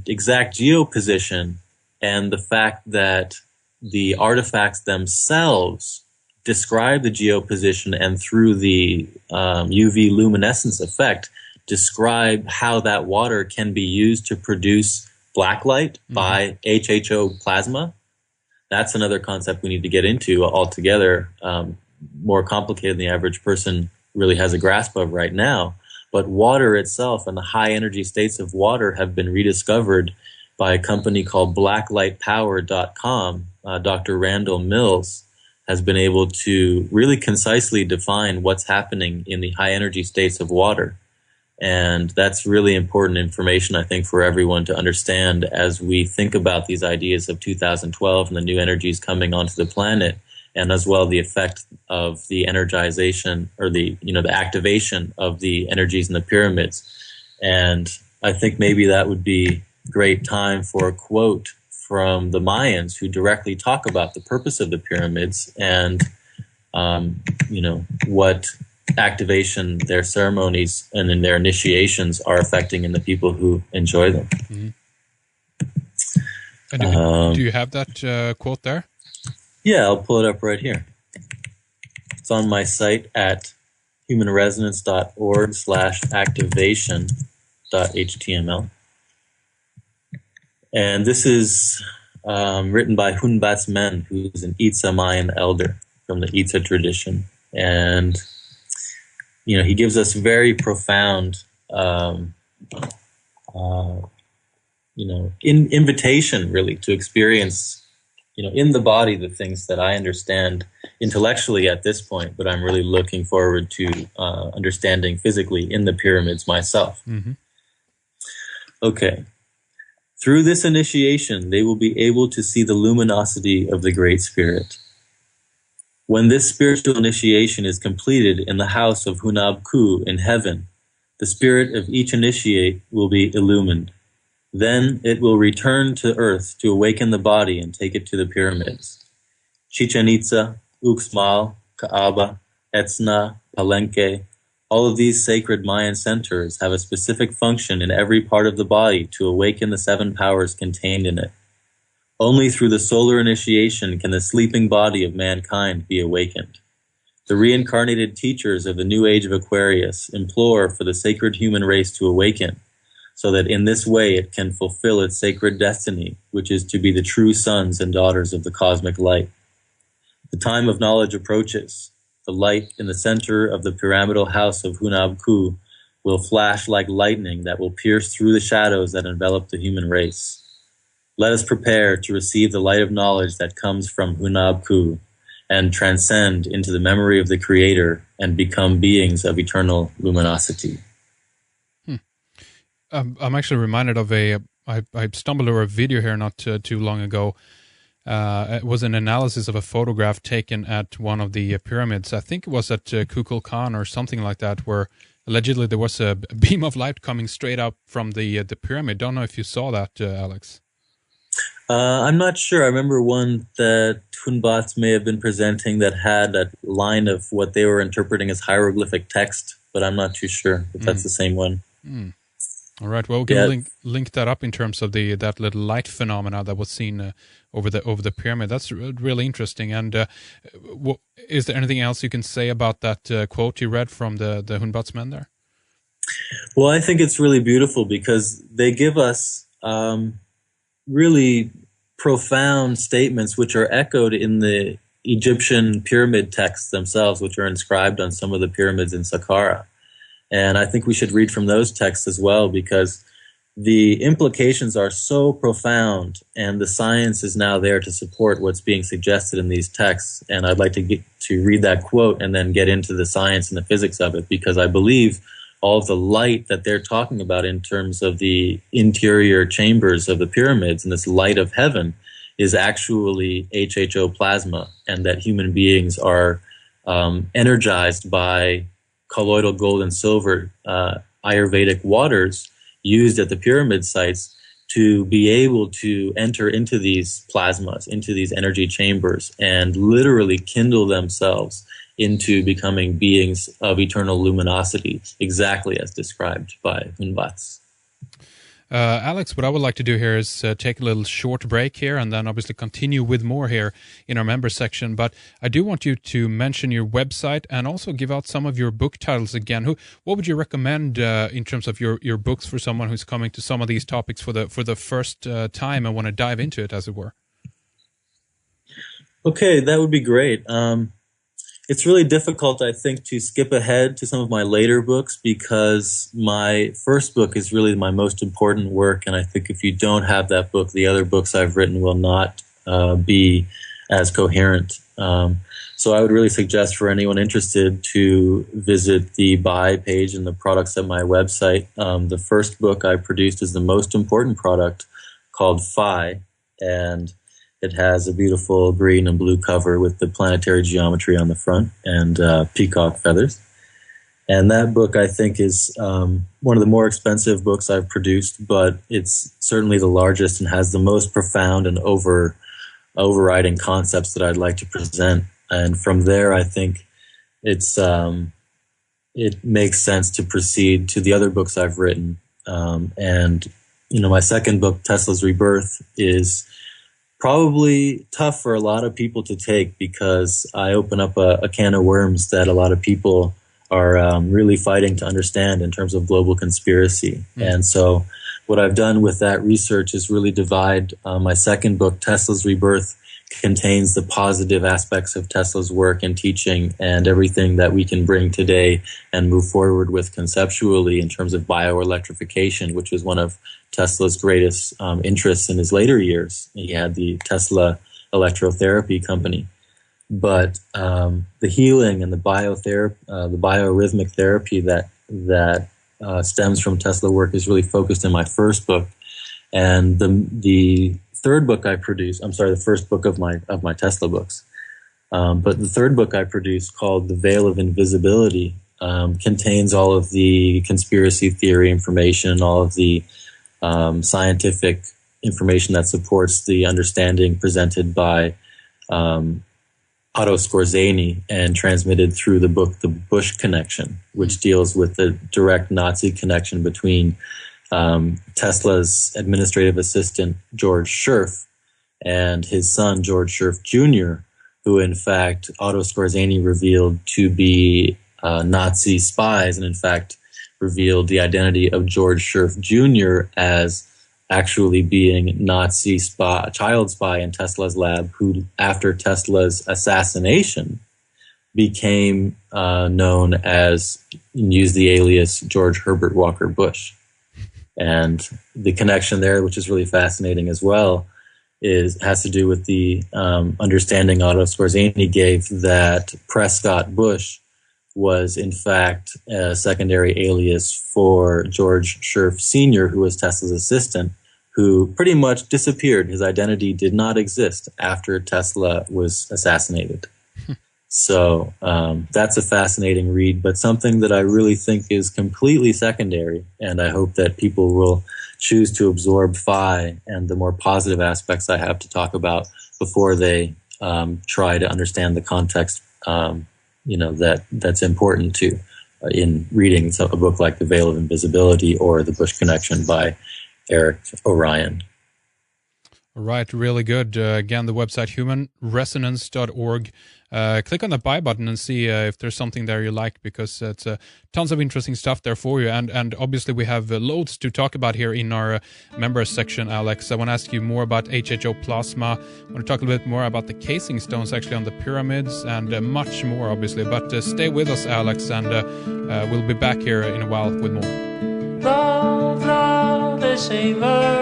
exact geoposition and the fact that the artifacts themselves describe the geoposition and through the UV luminescence effect describe how that water can be used to produce blacklight by HHO plasma. That's another concept we need to get into altogether, more complicated than the average person really has a grasp of right now. But water itself and the high energy states of water have been rediscovered by a company called blacklightpower.com. Dr. Randall Mills has been able to really concisely define what's happening in the high energy states of water. And that's really important information, I think, for everyone to understand as we think about these ideas of 2012 and the new energies coming onto the planet, and as well the effect of the energization or the activation of the energies in the pyramids. And I think maybe that would be a great time for a quote from the Mayans who directly talk about the purpose of the pyramids and, what activation their ceremonies and in their initiations are affecting in the people who enjoy them. Mm-hmm. Do you have that quote there? Yeah, I'll pull it up right here. It's on my site at humanresonance.org/activation.html. And this is written by Hunbat's Men, who's an Itza Mayan elder from the Itza tradition. And he gives us very profound, invitation really to experience, in the body the things that I understand intellectually at this point, but I'm really looking forward to understanding physically in the pyramids myself. Mm-hmm. Okay. Through this initiation, they will be able to see the luminosity of the Great Spirit. When this spiritual initiation is completed in the house of Hunab Ku in heaven, the spirit of each initiate will be illumined. Then it will return to earth to awaken the body and take it to the pyramids. Chichen Itza, Uxmal, Kaaba, Etzna, Palenque, all of these sacred Mayan centers have a specific function in every part of the body to awaken the 7 powers contained in it. Only through the solar initiation can the sleeping body of mankind be awakened. The reincarnated teachers of the new age of Aquarius implore for the sacred human race to awaken, so that in this way it can fulfill its sacred destiny, which is to be the true sons and daughters of the cosmic light. The time of knowledge approaches. The light in the center of the pyramidal house of Hunab Ku will flash like lightning that will pierce through the shadows that envelop the human race. Let us prepare to receive the light of knowledge that comes from Hunab Ku and transcend into the memory of the Creator and become beings of eternal luminosity. I'm actually reminded of I stumbled over a video here not too long ago. It was an analysis of a photograph taken at one of the pyramids. I think it was at Kukulkan or something like that, where allegedly there was a beam of light coming straight up from the pyramid. Don't know if you saw that, Alex. I'm not sure. I remember one that Hunbat may have been presenting that had a line of what they were interpreting as hieroglyphic text, but I'm not too sure if that's the same one. All right. Well, we can link that up in terms of that little light phenomena that was seen over the pyramid. That's really interesting. And is there anything else you can say about that quote you read from the Hunbat's Men there? Well, I think it's really beautiful because they give us really profound statements which are echoed in the Egyptian pyramid texts themselves, which are inscribed on some of the pyramids in Saqqara. And I think we should read from those texts as well, because the implications are so profound and the science is now there to support what's being suggested in these texts. And I'd like to read that quote and then get into the science and the physics of it, because I believe all of the light that they're talking about in terms of the interior chambers of the pyramids and this light of heaven is actually HHO plasma, and that human beings are energized by colloidal gold and silver Ayurvedic waters used at the pyramid sites to be able to enter into these plasmas, into these energy chambers, and literally kindle themselves into becoming beings of eternal luminosity, exactly as described by Hunbat's. Alex, what I would like to do here is take a little short break here and then obviously continue with more here in our member section. But I do want you to mention your website and also give out some of your book titles again. What would you recommend in terms of your books for someone who's coming to some of these topics for the first time and want to dive into it, as it were? Okay, that would be great. It's really difficult, I think, to skip ahead to some of my later books because my first book is really my most important work, and I think if you don't have that book, the other books I've written will not be as coherent. So I would really suggest for anyone interested to visit the buy page and the products at my website. The first book I produced is the most important product, called Phi, and it has a beautiful green and blue cover with the planetary geometry on the front and peacock feathers. And that book, I think, is one of the more expensive books I've produced, but it's certainly the largest and has the most profound and overriding concepts that I'd like to present. And from there, I think it makes sense to proceed to the other books I've written. And my second book, Tesla's Rebirth, is probably tough for a lot of people to take because I open up a can of worms that a lot of people are really fighting to understand in terms of global conspiracy. And so what I've done with that research is really divide my second book, Tesla's Rebirth, contains the positive aspects of Tesla's work and teaching and everything that we can bring today and move forward with conceptually in terms of bioelectrification, which was one of Tesla's greatest interests in his later years. He had the Tesla electrotherapy company. But the healing and the biorhythmic therapy that stems from Tesla work is really focused in my first book. And the third book I produced, the first book of my Tesla books. But the third book I produced, called The Veil of Invisibility, contains all of the conspiracy theory information, all of the scientific information that supports the understanding presented by Otto Skorzeny and transmitted through the book The Bush Connection, which deals with the direct Nazi connection between Tesla's administrative assistant, George Scherf, and his son, George Scherf Jr., who, in fact, Otto Skorzeny revealed to be Nazi spies, and, in fact, revealed the identity of George Scherf Jr. as actually being Nazi child spy in Tesla's lab, who, after Tesla's assassination, became known as, and used the alias George Herbert Walker Bush. And the connection there, which is really fascinating as well, has to do with the understanding Otto Skorzeny gave that Prescott Bush was in fact a secondary alias for George Scherf Sr., who was Tesla's assistant, who pretty much disappeared. His identity did not exist after Tesla was assassinated. So that's a fascinating read, but something that I really think is completely secondary, and I hope that people will choose to absorb Phi and the more positive aspects I have to talk about before they try to understand the context, that's important to in reading a book like The Veil of Invisibility or The Bush Connection by Eric Orion. All right, really good. Again, the website humanresonance.org. Click on the buy button and see if there's something there you like, because it's tons of interesting stuff there for you. And obviously we have loads to talk about here in our members section, Alex. I want to ask you more about HHO plasma. I want to talk a little bit more about the casing stones actually on the pyramids and much more, obviously. But stay with us, Alex, and we'll be back here in a while with more. Love, love is a verb.